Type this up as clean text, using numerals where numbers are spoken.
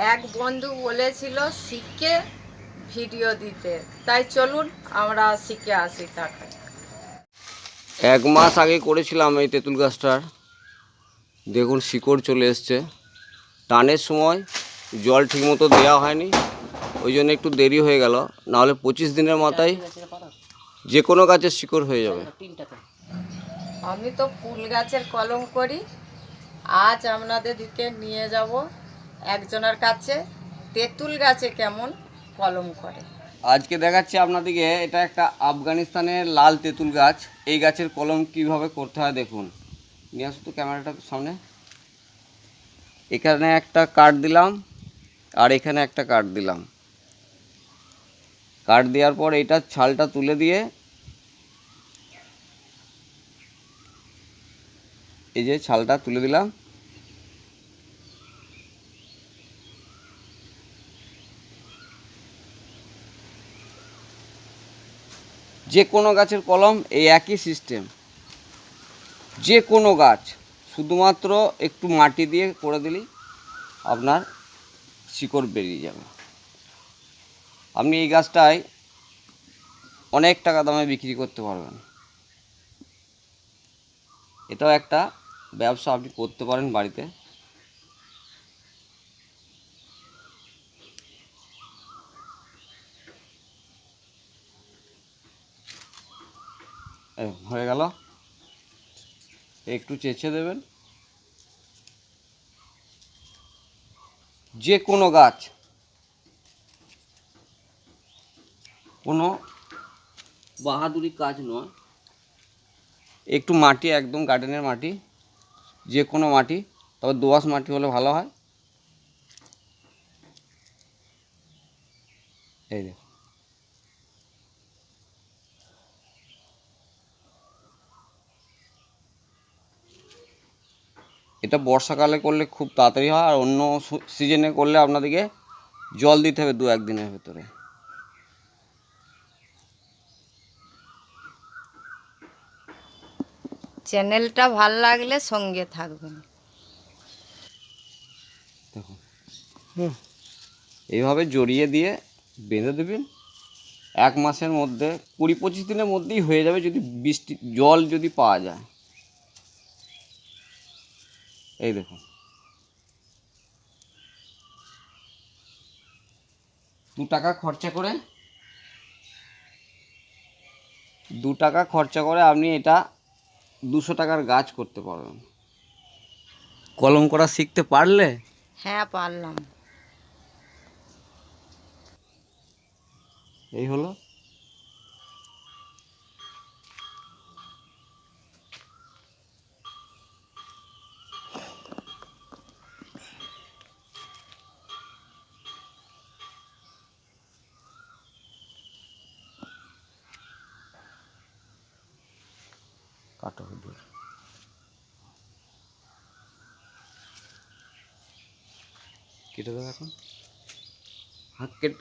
এক বন্ধু বলেছিল শিখে ভিডিও দিতে, তাই চলুন আমরা শিখে আসি তাকে। 1 মাস আগে করেছিলাম এই তেঁতুল গাছটার। দেখুন শিকড় চলে এসছে। টানের সময় জল ঠিকমতো দেওয়া হয়নি, ওই জন্য একটু দেরি হয়ে গেল, নাহলে 25 দিনের মাথায় যে কোনো গাছের শিকড় হয়ে যাবে। আমি তো ফুল গাছের কলম করি। আজ আপনাদেরকে নিয়ে যাব একজনের কাছে তেঁতুল গাছে কেমন কলম করে। আজকে দেখাচ্ছি আপনাদেরকে, এটা একটা আফগানিস্তানের লাল তেঁতুল গাছ। এই গাছের কলম কিভাবে করতে হয় দেখুন। নিয়ে আসো তো ক্যামেরাটা সামনে। এখানে একটা কাট দিলাম আর এখানে একটা কাট দিলাম। কাট দেওয়ার পর এইটার ছালটা তুলে দিয়ে এই যে ছালটা তুলে দিলাম। যে কোনো গাছের কলম এই একই সিস্টেম, যে কোনো গাছ শুধুমাত্র একটু মাটি দিয়ে করে দিলেই আপনার শিকড় বেরিয়ে যাবে। আপনি এই গাছটায় অনেক টাকা দামে বিক্রি করতে পারবেন। এটাও একটা ব্যবসা আপনি করতে পারেন বাড়িতে। হয়ে গেল, একটু চেঁচে দেবেন। যে কোনো গাছ, কোনো বাহাদুরি কাজ নয়, একটু মাটি, একদম গার্ডেনের মাটি, যে কোনো মাটি, তবে দোআঁশ মাটি হলে ভালো হয়। এই দেখুন, এটা বর্ষাকালে করলে খুব তাড়াতাড়ি হয়, আর অন্য সিজনে করলে আপনাদেরকে জল দিতে হবে 2-1 দিনের ভেতরে। চ্যানেলটা ভাল লাগলে সঙ্গে থাকবেন। দেখুন, এইভাবে জড়িয়ে দিয়ে বেঁধে দেবেন। 1 মাসের মধ্যে 20-25 দিনের মধ্যেই হয়ে যাবে, যদি বৃষ্টি জল যদি পাওয়া যায়। এই দেখুন, 2 টাকা খরচা করে আপনি এটা 200 টাকার গাছ করতে পারবেন। কলম করা শিখতে পারলে? হ্যাঁ, পারলাম। এই হলো। কাটো কেটে দেবো এখন, হাত কেটে